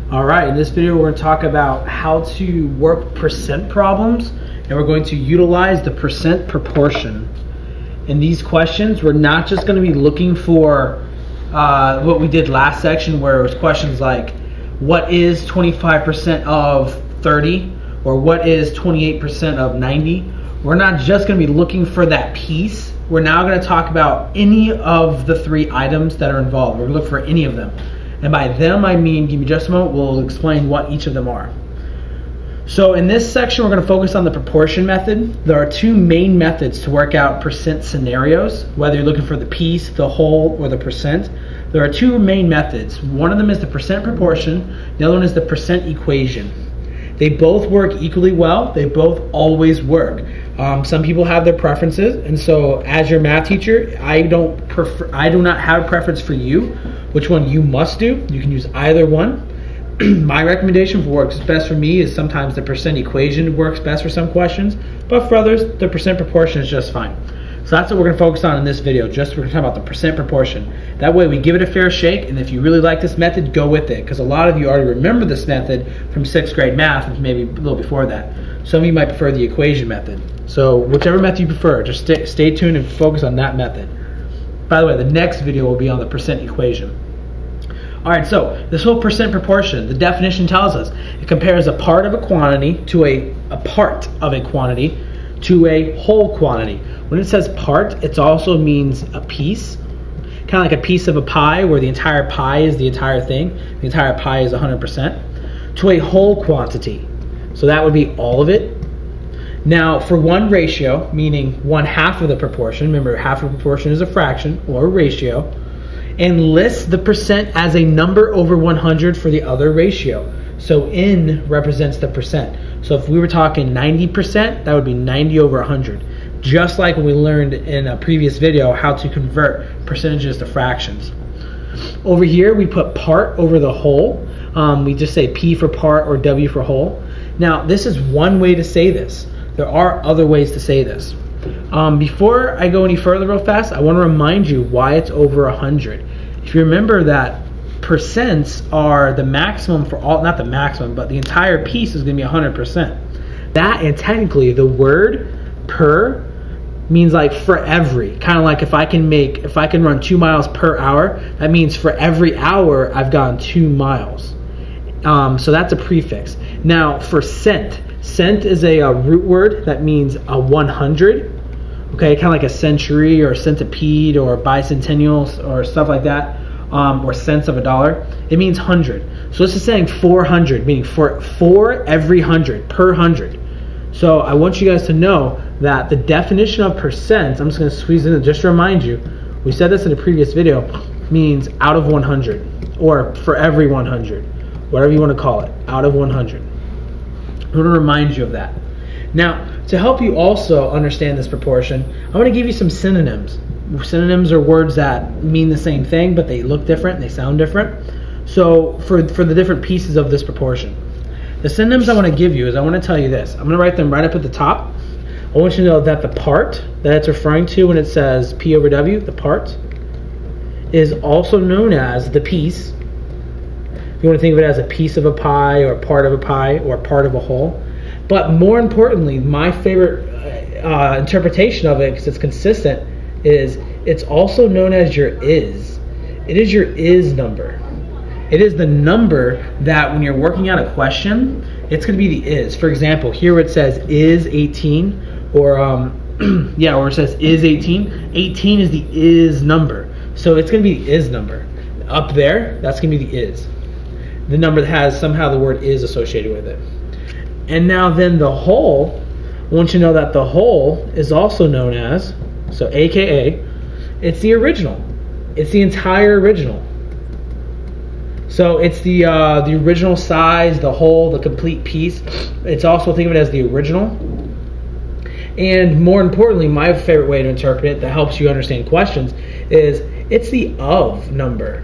All right, in this video we're going to talk about how to work percent problems, and we're going to utilize the percent proportion. In these questions, we're not just going to be looking for what we did last section, where it was questions like, what is 25% of 30, or what is 28% of 90? We're not just going to be looking for that piece. We're now going to talk about any of the three items that are involved. We're going to look for any of them. And by them, I mean, give me just a moment, we'll explain what each of them are. So in this section, we're going to focus on the proportion method. There are two main methods to work out percent scenarios, whether you're looking for the piece, the whole, or the percent. There are two main methods. One of them is the percent proportion. The other one is the percent equation. They both work equally well. They both always work. Some people have their preferences, and so as your math teacher, I do not have a preference for you, which one you must do. You can use either one. My recommendation for what works best for me is sometimes the percent equation works best for some questions, but for others, the percent proportion is just fine. So that's what we're going to focus on in this video. We're going to talk about the percent proportion. That way we give it a fair shake, and if you really like this method, go with it, because a lot of you already remember this method from 6th grade math, and maybe a little before that. Some of you might prefer the equation method. So whichever method you prefer, just stay tuned and focus on that method. By the way, the next video will be on the percent equation. All right, so this whole percent proportion, the definition tells us it compares a part of a quantity to a part of a quantity to a whole quantity. When it says part, it also means a piece, kind of like a piece of a pie where the entire pie is the entire thing. The entire pie is 100%, to a whole quantity. So that would be all of it. Now, for one ratio, meaning 1/2 of the proportion, remember half of the proportion is a fraction or a ratio, and list the percent as a number over 100 for the other ratio. So N represents the percent. So if we were talking 90%, that would be 90 over 100. Just like when we learned in a previous video how to convert percentages to fractions. Over here, we put part over the whole. We just say P for part or W for whole. Now, this is one way to say this. There are other ways to say this. Before I go any further real fast, I want to remind you why it's over 100. If you remember that percents are the maximum for all, not the maximum, but the entire piece is going to be 100%. That, and technically the word per means like for every, kind of like if I can run 2 miles per hour, that means for every hour I've gone 2 miles. So that's a prefix. Now for cent is a root word that means a 100. Okay, kind of like a century or centipede or bicentennial or stuff like that, or cents of a dollar. It means 100. So this is saying 400, meaning for every 100, per 100. So I want you guys to know that the definition of percent, I'm just going to squeeze in just to remind you, we said this in a previous video, means out of 100, or for every 100, whatever you want to call it, out of 100. I want to remind you of that. Now, to help you also understand this proportion, I want to give you some synonyms. Synonyms are words that mean the same thing, but they look different, they sound different. So for the different pieces of this proportion, the synonyms I want to give you is, I want to tell you this. I'm going to write them right up at the top. I want you to know that the part that it's referring to when it says P over W, the part, is also known as the piece. If you want to think of it as a piece of a pie or a part of a pie or part of a whole. But more importantly, my favorite interpretation of it, because it's consistent, is it's also known as your is. It is your is number. It is the number that when you're working out a question, it's going to be the is. For example, here where it says is 18, or yeah, where it says is 18, 18 is the is number. So it's going to be the is number. Up there, that's going to be the is. The number that has somehow the word is associated with it. And now then the whole, I want you to know that the whole is also known as, so AKA, it's the original. It's the entire original. So it's the original size, the whole, the complete piece. It's also, think of it as the original. And more importantly, my favorite way to interpret it that helps you understand questions is it's the of number.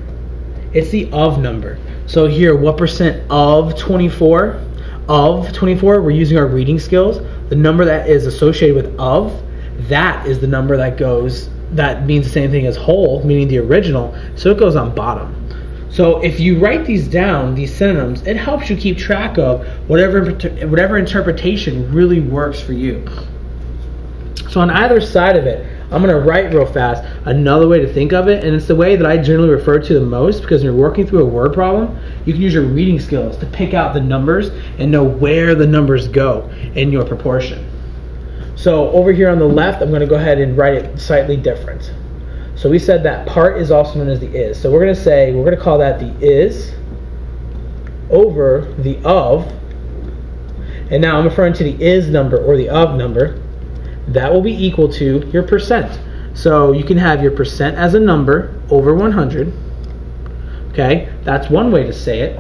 It's the of number. So here, what percent of 24? Of 24, we're using our reading skills. The number that is associated with of, that is the number that goes, that means the same thing as whole, meaning the original. So it goes on bottom. So if you write these down, these synonyms, it helps you keep track of whatever interpretation really works for you. So on either side of it, I'm going to write real fast another way to think of it, and it's the way that I generally refer to the most, because when you're working through a word problem, you can use your reading skills to pick out the numbers and know where the numbers go in your proportion. So over here on the left, I'm going to go ahead and write it slightly different. So we said that part is also known as the is. So we're going to call that the is over the of. And now I'm referring to the is number or the of number. That will be equal to your percent. So you can have your percent as a number over 100. Okay, that's one way to say it.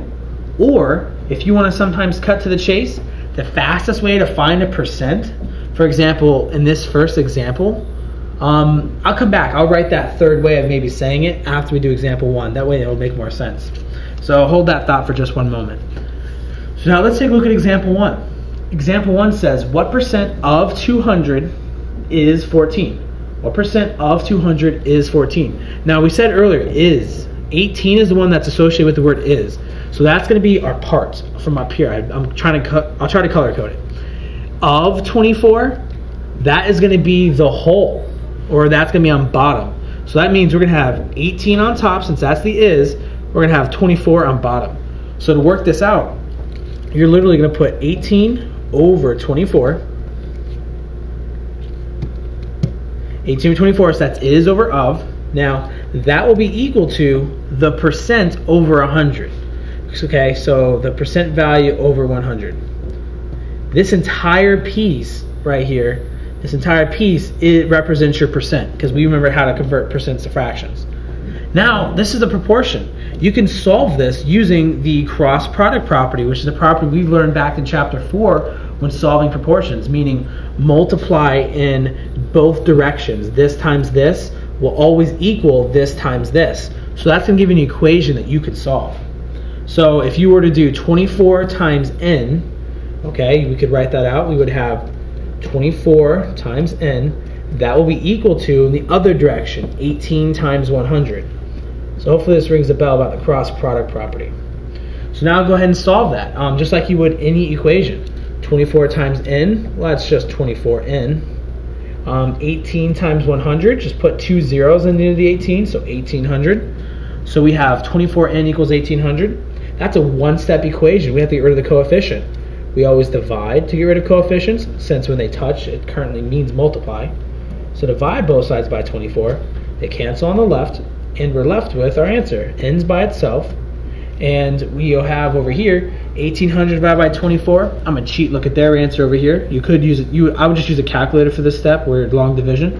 Or if you want to sometimes cut to the chase, the fastest way to find a percent, for example, in this first example, I'll come back. I'll write that third way of maybe saying it after we do example 1. That way it'll make more sense. So hold that thought for just one moment. So now let's take a look at example 1. Example 1 says, what percent of 200 is 14? What percent of 200 is 14? Now we said earlier, is. 18 is the one that's associated with the word is. So that's going to be our part from up here. I'll try to color code it. Of 24, that is going to be the whole, or that's going to be on bottom. So that means we're going to have 18 on top, since that's the is. We're going to have 24 on bottom. So to work this out, you're literally going to put 18 over 24. 18 over 24, so that's is over of. Now, that will be equal to the percent over 100. Okay, so the percent value over 100. This entire piece right here, this entire piece, it represents your percent, because we remember how to convert percents to fractions. Now, this is a proportion. You can solve this using the cross product property, which is a property we've learned back in chapter 4 when solving proportions, meaning multiply in both directions. This times this will always equal this times this. So that's going to give you an equation that you could solve. So if you were to do 24 times n, okay, we could write that out. We would have 24 times n. That will be equal to, in the other direction, 18 times 100. So hopefully this rings a bell about the cross product property. So now go ahead and solve that, just like you would any equation. 24 times n, well, that's just 24n. 18 times 100, just put 2 zeros in the end of the 18, so 1800. So we have 24n equals 1800. That's a one-step equation. We have to get rid of the coefficient. We always divide to get rid of coefficients, since when they touch, it currently means multiply. So divide both sides by 24. They cancel on the left, and we're left with our answer. N's by itself. And we'll have over here 1800 divided by 24. I'm going to cheat, look at their answer over here. You could use it. I would just use a calculator for this step, where long division.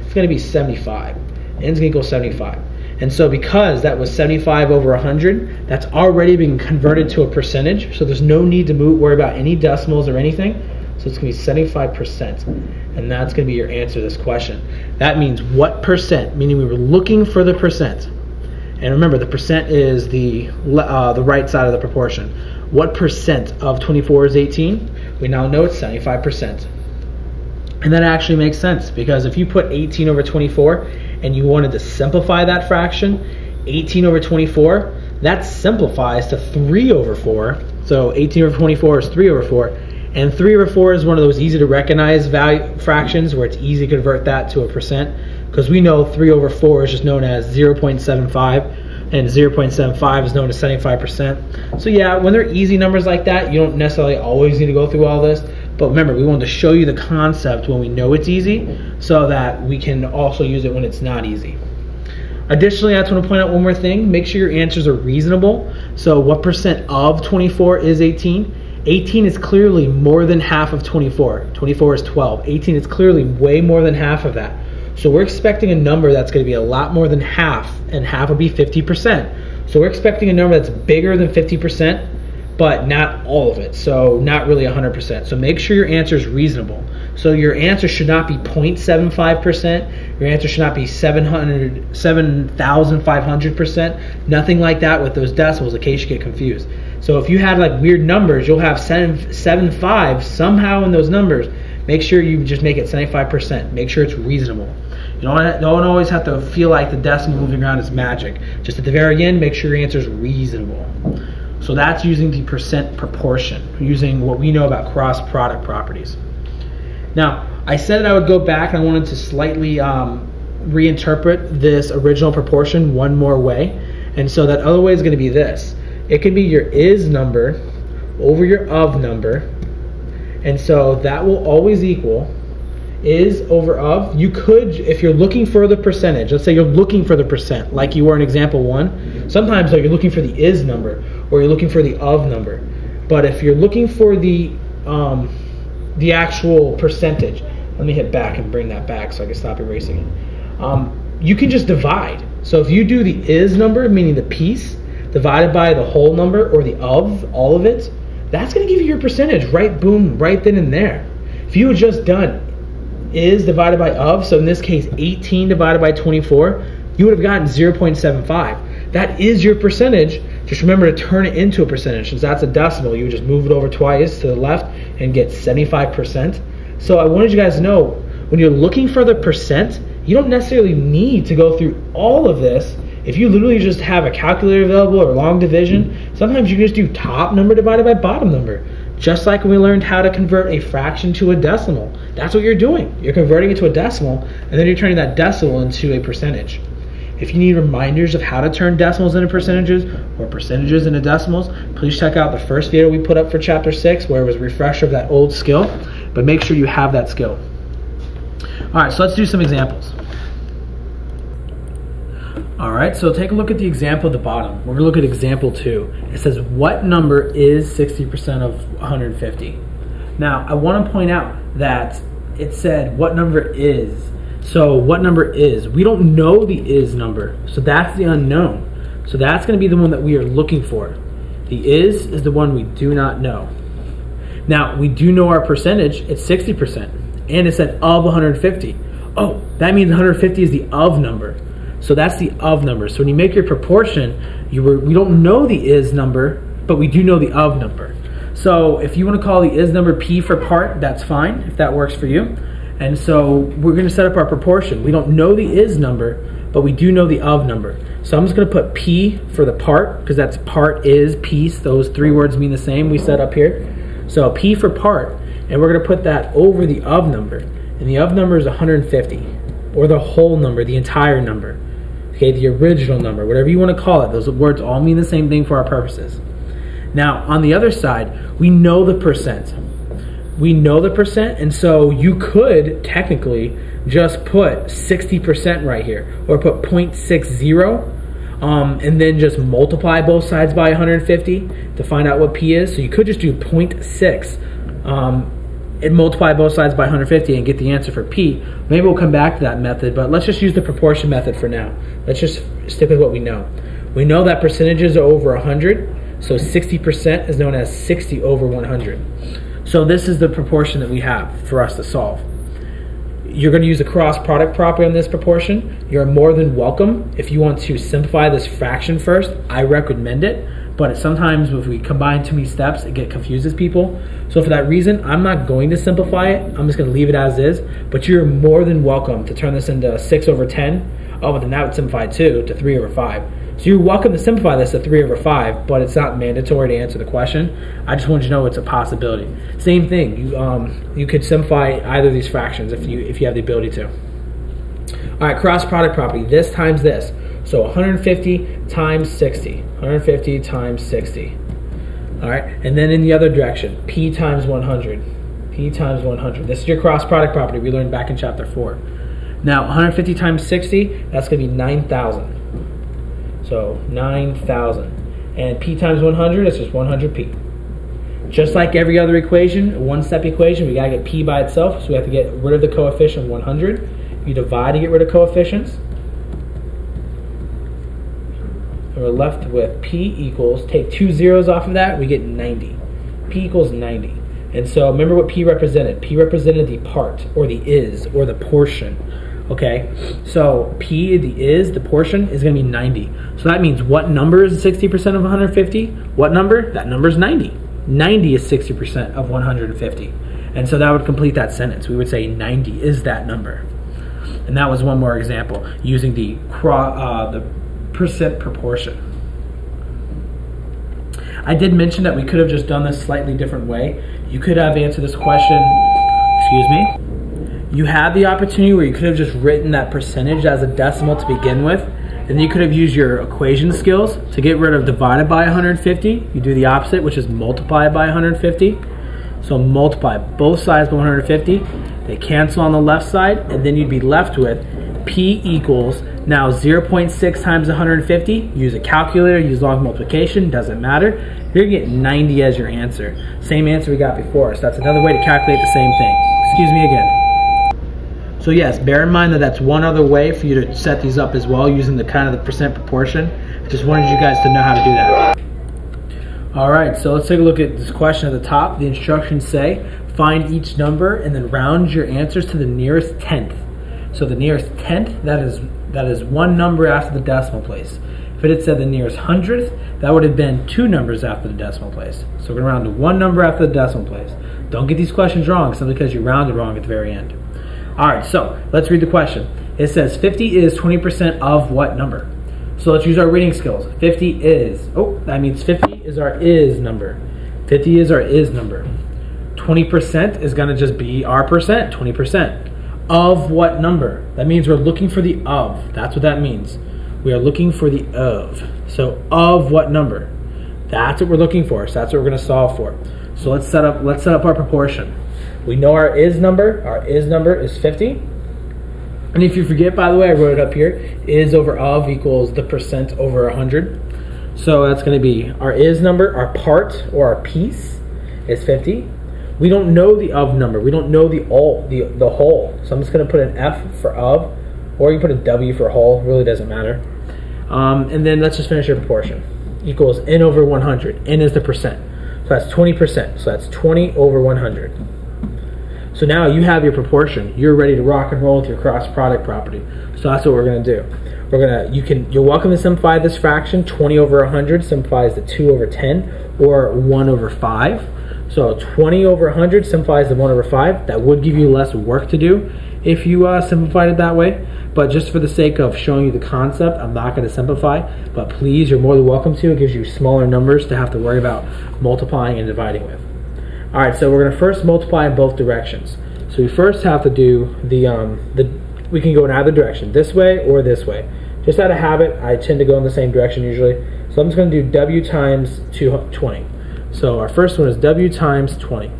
It's going to be 75. N's going to equal 75. And so because that was 75 over 100, that's already been converted to a percentage. So there's no need to worry about any decimals or anything. So it's going to be 75%. And that's going to be your answer to this question. That means what percent, meaning we were looking for the percent. And remember, the percent is the right side of the proportion. What percent of 24 is 18? We now know it's 75%. And that actually makes sense, because if you put 18 over 24 and you wanted to simplify that fraction, 18 over 24, that simplifies to 3 over 4. So 18 over 24 is 3 over 4. And 3 over 4 is one of those easy to recognize value fractions where it's easy to convert that to a percent, because we know 3 over 4 is just known as 0.75, and 0.75 is known as 75%. So yeah, when they're easy numbers like that, you don't necessarily always need to go through all this. But remember, we wanted to show you the concept when we know it's easy, so that we can also use it when it's not easy. Additionally, I just want to point out one more thing. Make sure your answers are reasonable. So what percent of 24 is 18? 18 is clearly more than half of 24. 24 is 12. 18 is clearly way more than half of that. So we're expecting a number that's going to be a lot more than half, and half would be 50%. So we're expecting a number that's bigger than 50%, but not all of it, so not really 100%. So make sure your answer is reasonable. So your answer should not be 0.75%. Your answer should not be 7,500%. Nothing like that with those decimals, in case you get confused. So if you had like weird numbers, you'll have 7.5 somehow in those numbers. Make sure you just make it 75%. Make sure it's reasonable. You don't always have to feel like the decimal moving around is magic. Just at the very end, make sure your answer is reasonable. So that's using the percent proportion, using what we know about cross-product properties. Now, I said that I would go back and I wanted to slightly reinterpret this original proportion one more way. And so that other way is going to be this. It can be your is number over your of number. And so that will always equal is over of. You could, if you're looking for the percentage, let's say you're looking for the percent, like you were in example 1. Sometimes though, you're looking for the is number or you're looking for the of number. But if you're looking for the actual percentage, let me hit back and bring that back so I can stop erasing it. You can just divide. So if you do the is number, meaning the piece, divided by the whole number or the of, all of it, that's going to give you your percentage right, boom, right then and there. If you had just done is divided by of, so in this case 18 divided by 24, you would have gotten 0.75. That is your percentage. Just remember to turn it into a percentage. Since that's a decimal, you would just move it over twice to the left and get 75%. So I wanted you guys to know, when you're looking for the percent, you don't necessarily need to go through all of this. If you literally just have a calculator available or long division, sometimes you can just do top number divided by bottom number. Just like when we learned how to convert a fraction to a decimal. That's what you're doing. You're converting it to a decimal, and then you're turning that decimal into a percentage. If you need reminders of how to turn decimals into percentages or percentages into decimals, please check out the first video we put up for chapter 6 where it was a refresher of that old skill, but make sure you have that skill. Alright, so let's do some examples. Alright, so take a look at the example at the bottom. We're going to look at example 2. It says, what number is 60% of 150? Now, I want to point out that it said, what number is? So, what number is? We don't know the is number, so that's the unknown. So that's going to be the one that we are looking for. The is the one we do not know. Now, we do know our percentage, it's 60%, and it said of 150. Oh, that means 150 is the of number. So that's the of number. So when you make your proportion, we don't know the is number, but we do know the of number. So if you want to call the is number P for part, that's fine, if that works for you. And so we're going to set up our proportion. We don't know the is number, but we do know the of number. So I'm just going to put P for the part, because that's part, is, piece. Those three words mean the same we set up here. So P for part, and we're going to put that over the of number. And the of number is 150, or the whole number, the entire number. Okay, the original number, whatever you want to call it. Those words all mean the same thing for our purposes. Now, on the other side, we know the percent. We know the percent, and so you could technically just put 60% right here, or put 0.60, and then just multiply both sides by 150 to find out what P is. So you could just do 0.6 and multiply both sides by 150 and get the answer for P. Maybe we'll come back to that method, but let's just use the proportion method for now. Let's just stick with what we know. We know that percentages are over 100, so 60% is known as 60 over 100. So this is the proportion that we have for us to solve. You're going to use a cross-product property on this proportion. You're more than welcome. If you want to simplify this fraction first, I recommend it. But sometimes if we combine too many steps, it confuses people. So for that reason, I'm not going to simplify it. I'm just going to leave it as is. But you're more than welcome to turn this into 6 over 10. Oh, but then that would simplify too to 3 over 5. So you're welcome to simplify this to 3 over 5, but it's not mandatory to answer the question. I just want you to know it's a possibility. Same thing. You could simplify either of these fractions if you have the ability to. All right, cross product property. This times this. So 150 times 60. 150 times 60. All right, and then in the other direction, P times 100. P times 100. This is your cross product property we learned back in chapter 4. Now 150 times 60, that's going to be 9,000. So 9,000. And P times 100, that's just 100P. Just like every other equation, a one-step equation, we got to get P by itself, so we have to get rid of the coefficient of 100. You divide to get rid of coefficients. And we're left with P equals, take 2 zeros off of that, we get 90. P equals 90. And so remember what P represented. P represented the part, or the is, or the portion. Okay, so P, the portion, is going to be 90. So that means what number is 60% of 150? What number? That number is 90. 90 is 60% of 150. And so that would complete that sentence. We would say 90 is that number. And that was one more example using the percent proportion. I did mention that we could have just done this slightly different way. You could have answered this question, excuse me. You had the opportunity where you could have just written that percentage as a decimal to begin with, and then you could have used your equation skills to get rid of divided by 150. You do the opposite, which is multiply by 150. So multiply both sides by 150. They cancel on the left side, and then you'd be left with P equals, now 0.6 times 150. Use a calculator, use log multiplication, doesn't matter. You're gonna get 90 as your answer. Same answer we got before, so that's another way to calculate the same thing. Excuse me again. So yes, bear in mind that that's one other way for you to set these up as well, using the kind of the percent proportion. Just wanted you guys to know how to do that. All right, so let's take a look at this question at the top. The instructions say, find each number and then round your answers to the nearest tenth. So the nearest tenth, that is one number after the decimal place. If it had said the nearest hundredth, that would have been two numbers after the decimal place. So we're gonna round to one number after the decimal place. Don't get these questions wrong simply because you rounded wrong at the very end. All right, so let's read the question. It says 50 is 20% of what number? So let's use our reading skills. 50 is, that means 50 is our is number. 50 is our is number. 20% is gonna just be our percent, 20%. Of what number? That means we're looking for the of. That's what that means. We are looking for the of. So of what number? That's what we're looking for. So that's what we're gonna solve for. So let's set up our proportion. We know our is number. Our is number is 50. And if you forget, by the way, I wrote it up here. Is over of equals the percent over 100. So that's going to be our is number, our part or our piece is 50. We don't know the of number. We don't know the whole. So I'm just going to put an F for of, or you put a W for whole. Really doesn't matter. And then let's just finish your proportion. Equals n over 100. N is the percent. So that's 20%. So that's 20 over 100. So now you have your proportion. You're ready to rock and roll with your cross product property. So that's what we're going to do. You're welcome to simplify this fraction. 20 over 100 simplifies to 2 over 10 or 1 over 5. So 20 over 100 simplifies to 1 over 5. That would give you less work to do if you simplified it that way. But just for the sake of showing you the concept, I'm not going to simplify. But please, you're more than welcome to. It gives you smaller numbers to have to worry about multiplying and dividing with. All right, so we're going to first multiply in both directions. So we first have to do we can go in either direction, this way or this way. Just out of habit, I tend to go in the same direction usually. So I'm just going to do W times 20. So our first one is W times 20.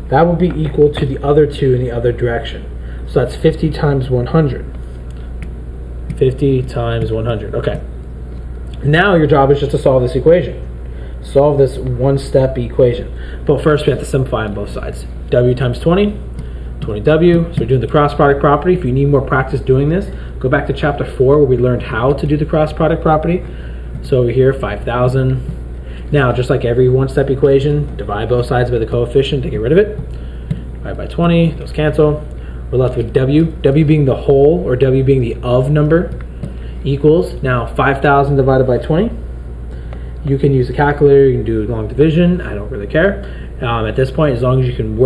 That will be equal to the other two in the other direction. So that's 50 times 100. 50 times 100, okay. Now your job is just to solve this equation. Solve this one-step equation. But first we have to simplify on both sides. W times 20, 20W. So we're doing the cross product property. If you need more practice doing this, go back to chapter 4 where we learned how to do the cross product property. So over here, 5,000. Now, just like every one-step equation, divide both sides by the coefficient to get rid of it. Divide by 20, those cancel. We're left with W. W being the whole, or W being the of number, equals, now 5,000 divided by 20. You can use a calculator, you can do long division, I don't really care. At this point, as long as you can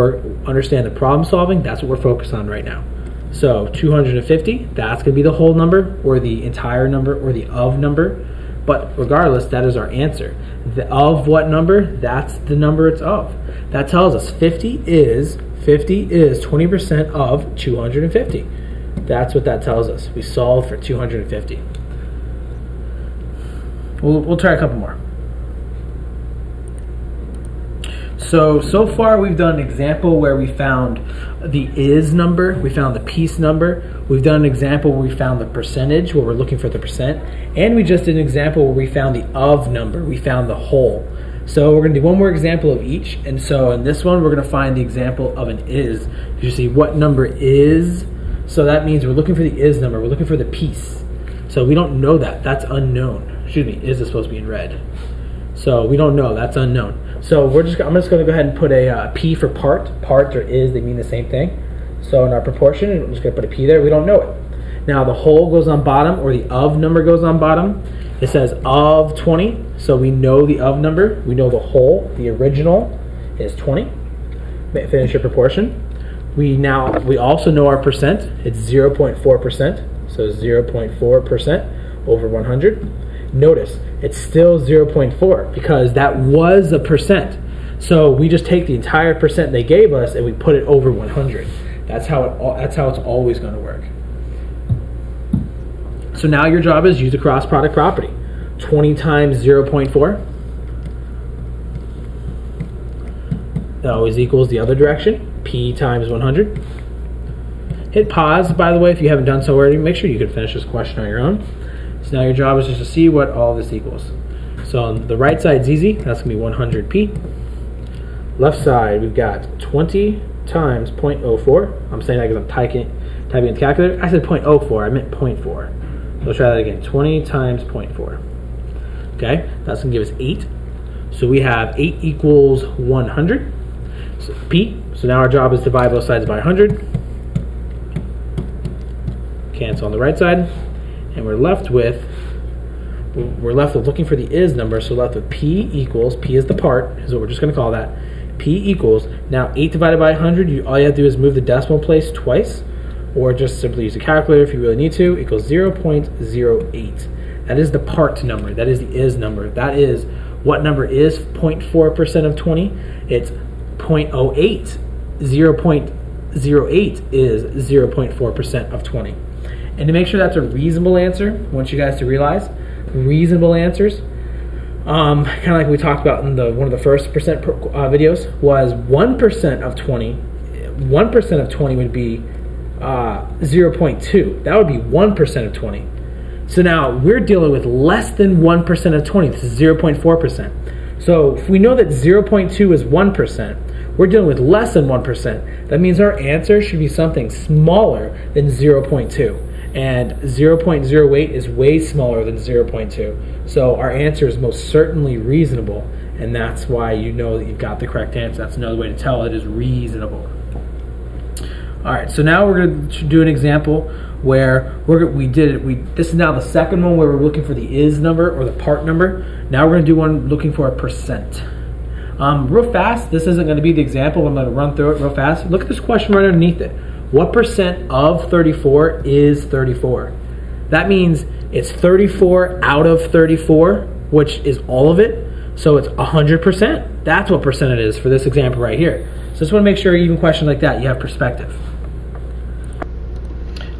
understand the problem solving, that's what we're focused on right now. So 250, that's going to be the whole number, or the entire number, or the of number. But regardless, that is our answer. The of what number? That's the number it's of. That tells us 50 is 20% of 250. That's what that tells us. We solved for 250. We'll try a couple more. So far we've done an example where we found the is number, we found the piece number, we've done an example where we found the percentage, where we're looking for the percent, and we just did an example where we found the of number, we found the whole. So we're going to do one more example of each, and so in this one we're going to find the example of an is. You see what number is, so that means we're looking for the is number, we're looking for the piece. So we don't know that, that's unknown. Excuse me, is supposed to be in red. So we don't know, that's unknown. So I'm just going to go ahead and put a P for part. Part or is, they mean the same thing. So in our proportion, I'm just going to put a P there. We don't know it. Now the whole goes on bottom, or the of number goes on bottom. It says of 20, so we know the of number. We know the whole, the original is 20. Finish your proportion. We also know our percent. It's 0.4%. So 0.4% over 100. Notice it's still 0.4 because that was a percent. So we just take the entire percent they gave us and we put it over 100. That's how it's always going to work. So now your job is use a cross product property. 20 times 0.4. That always equals the other direction. P times 100. Hit pause, by the way, if you haven't done so already. Make sure you can finish this question on your own. So now your job is just to see what all this equals. So on the right side is easy. That's going to be 100p. Left side, we've got 20 times 0.04. I'm saying that because I'm typing in the calculator. I said 0.04. I meant 0.4. So let's try that again. 20 times 0.4. Okay, that's going to give us 8. So we have 8 equals 100. So P. So now our job is to divide both sides by 100. Cancel on the right side. And we're left with looking for the is number. So we're left with P equals, P is the part, is what we're just going to call that. P equals, now 8 divided by 100, all you have to do is move the decimal place twice, or just simply use a calculator if you really need to, equals 0.08. That is the part number. That is the is number. That is what number is 0.4% of 20. It's 0.08. 0.08 is 0.4% of 20. And to make sure that's a reasonable answer, I want you guys to realize reasonable answers, kind of like we talked about in one of the first percent videos, was 1% of 20. 1% of 20 would be 0.2. That would be 1% of 20. So now we're dealing with less than 1% of 20. This is 0.4%. So if we know that 0.2 is 1%, we're dealing with less than 1%. That means our answer should be something smaller than 0.2. And 0.08 is way smaller than 0.2. So our answer is most certainly reasonable. And that's why you know that you've got the correct answer. That's another way to tell it is reasonable. All right, so now we're going to do an example where this is now the second one where we're looking for the is number or the part number. Now we're going to do one looking for a percent. Real fast, this isn't going to be the example. I'm going to run through it real fast. Look at this question right underneath it. What percent of 34 is 34? That means it's 34 out of 34, which is all of it. So it's 100%. That's what percent it is for this example right here. So just want to make sure even questions like that, you have perspective.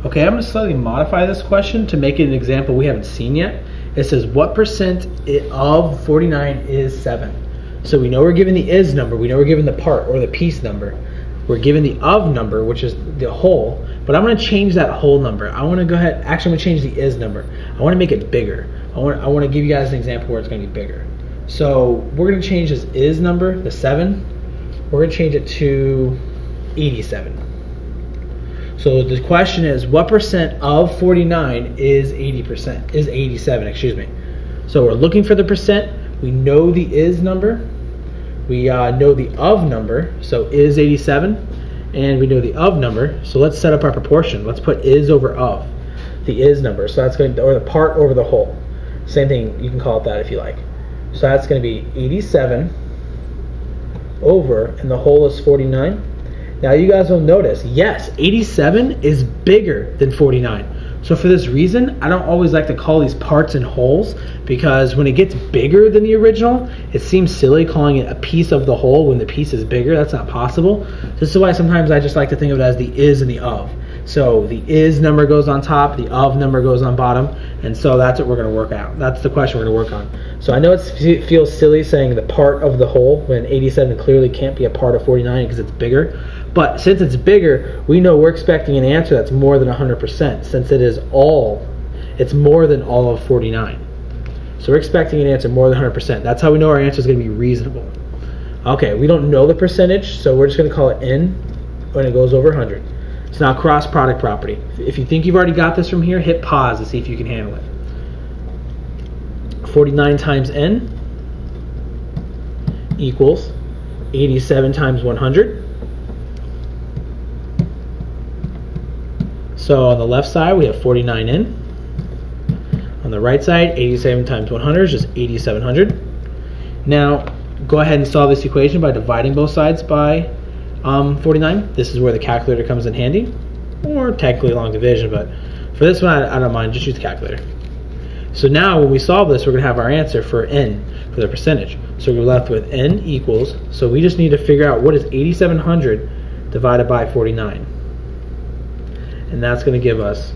Okay, I'm going to slightly modify this question to make it an example we haven't seen yet. It says, what percent of 49 is 7? So we know we're given the is number. We know we're given the part or the piece number. We're given the of number, which is the whole. But I'm going to change that whole number. I want to go ahead. Actually, I'm going to change the is number. I want to make it bigger. I want to give you guys an example where it's going to be bigger. So we're going to change this is number, the 7. We're going to change it to 87. So the question is, what percent of 49 is 80%? Is 87, excuse me. So we're looking for the percent. We know the is number. We know the of number, so is 87, and we know the of number. So let's set up our proportion. Let's put is over of, the is number. So that's going to, or the part over the whole. Same thing, you can call it that if you like. So that's going to be 87 over, and the whole is 49. Now you guys will notice, yes, 87 is bigger than 49. So for this reason, I don't always like to call these parts and wholes, because when it gets bigger than the original, it seems silly calling it a piece of the whole when the piece is bigger. That's not possible. This is why sometimes I just like to think of it as the is and the of. So the is number goes on top, the of number goes on bottom, and so that's what we're going to work out. That's the question we're going to work on. So I know it feels silly saying the part of the whole when 87 clearly can't be a part of 49 because it's bigger. But since it's bigger, we know we're expecting an answer that's more than 100%, since it's more than all of 49. So we're expecting an answer more than 100%. That's how we know our answer is going to be reasonable. Okay, we don't know the percentage, so we're just going to call it n when it goes over 100. It's now cross product property. If you think you've already got this from here, hit pause to see if you can handle it. 49 times n equals 87 times 100. So on the left side, we have 49n. On the right side, 87 times 100 is just 8,700. Now, go ahead and solve this equation by dividing both sides by 49. This is where the calculator comes in handy, or technically long division, but for this one I don't mind, just use the calculator. So now when we solve this, we're going to have our answer for n, for the percentage. So we're left with n equals, so we just need to figure out what is 8,700 divided by 49. And that's going to give us,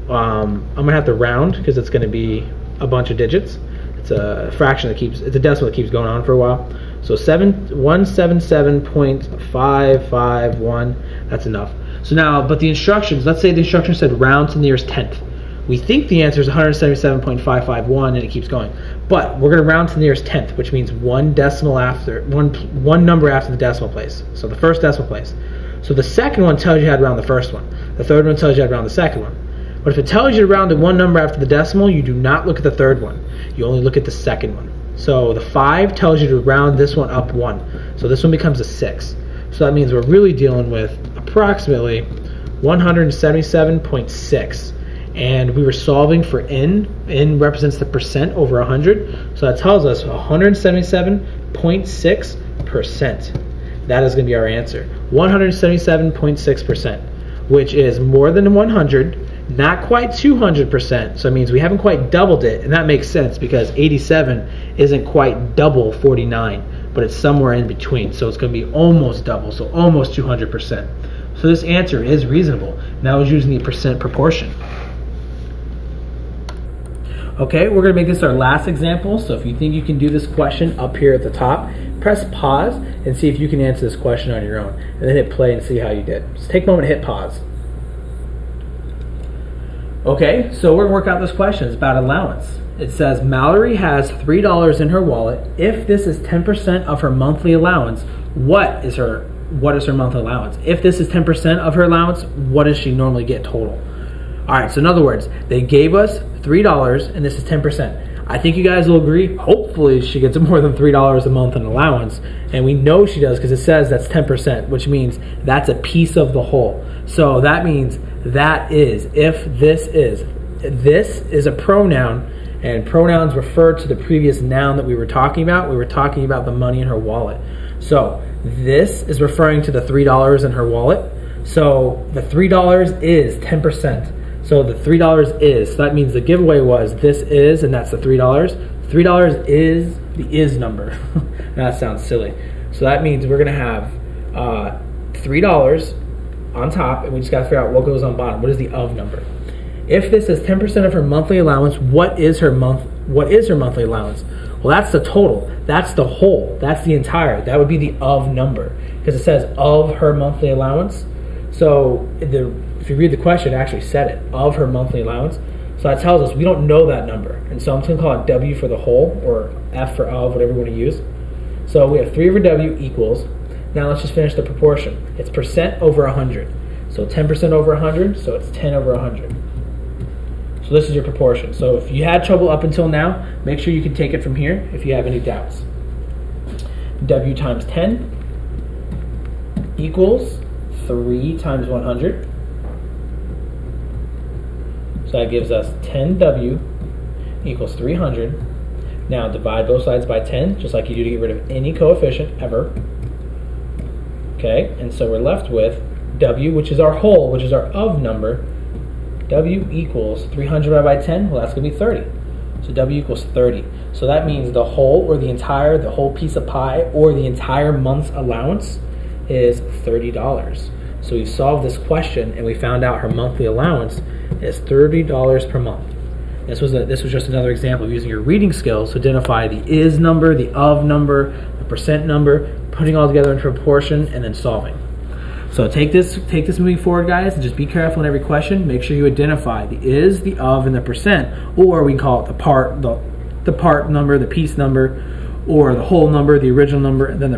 I'm going to have to round because it's going to be a bunch of digits. It's a fraction that keeps, it's a decimal that keeps going on for a while. So 177.551, that's enough. So now, but the instructions, let's say the instruction said round to the nearest tenth. We think the answer is 177.551 and it keeps going. But we're going to round to the nearest tenth, which means one decimal after, one number after the decimal place. So the first decimal place. So the second one tells you how to round the first one. The third one tells you how to round the second one. But if it tells you to round to one number after the decimal, you do not look at the third one. You only look at the second one. So the 5 tells you to round this one up 1. So this one becomes a 6. So that means we're really dealing with approximately 177.6. And we were solving for n. N represents the percent over 100. So that tells us 177.6%. That is going to be our answer. 177.6%, which is more than 100. Not quite 200%, so it means we haven't quite doubled it, and that makes sense because 87 isn't quite double 49, but it's somewhere in between, so it's going to be almost double, so almost 200%. So this answer is reasonable. Now it's using the percent proportion. Okay, we're going to make this our last example, so if you think you can do this question up here at the top, press pause and see if you can answer this question on your own, and then hit play and see how you did. Just take a moment to hit pause. Okay, so we're going to work out this question. It's about allowance. It says Mallory has $3 in her wallet. If this is 10% of her monthly allowance, what is her monthly allowance? If this is 10% of her allowance, what does she normally get total? All right, so in other words, they gave us $3 and this is 10%. I think you guys will agree, hopefully she gets more than $3 a month in allowance, and we know she does because it says that's 10%, which means that's a piece of the whole. So that means that is, if this is a pronoun, and pronouns refer to the previous noun that we were talking about. We were talking about the money in her wallet. So this is referring to the $3 in her wallet. So the $3 is 10%. So the $3 is, so that means the giveaway was this is, and that's the $3. $3 is the is number. That sounds silly. So that means we're going to have $3 on top, and we just got to figure out what goes on bottom. What is the of number? If this is 10% of her monthly allowance, what is her monthly allowance? Well, that's the total. That's the whole. That's the entire. That would be the of number because it says of her monthly allowance. So if you read the question, it actually said it, of her monthly allowance. So that tells us we don't know that number. And so I'm just going to call it W for the whole, or F for of, whatever you want to use. So we have 3 over W equals. Now let's just finish the proportion. It's percent over 100. So 10% over 100, so it's 10 over 100. So this is your proportion. So if you had trouble up until now, make sure you can take it from here if you have any doubts. W times 10 equals 3 times 100. So that gives us 10W equals 300. Now divide both sides by 10, just like you do to get rid of any coefficient ever. Okay, and so we're left with W, which is our whole, which is our of number. W equals 300 divided by 10, well that's going to be 30. So W equals 30. So that means the whole, or the whole piece of pie, or the entire month's allowance is $30. So we've solved this question and we found out her monthly allowance is $30 per month. This was just another example of using your reading skills to identify the is number, the of number, the percent number, putting all together into proportion, and then solving. So take this moving forward, guys, and just be careful in every question. Make sure you identify the is, the of, and the percent, or we can call it the part number, the piece number, or the whole number, the original number, and then the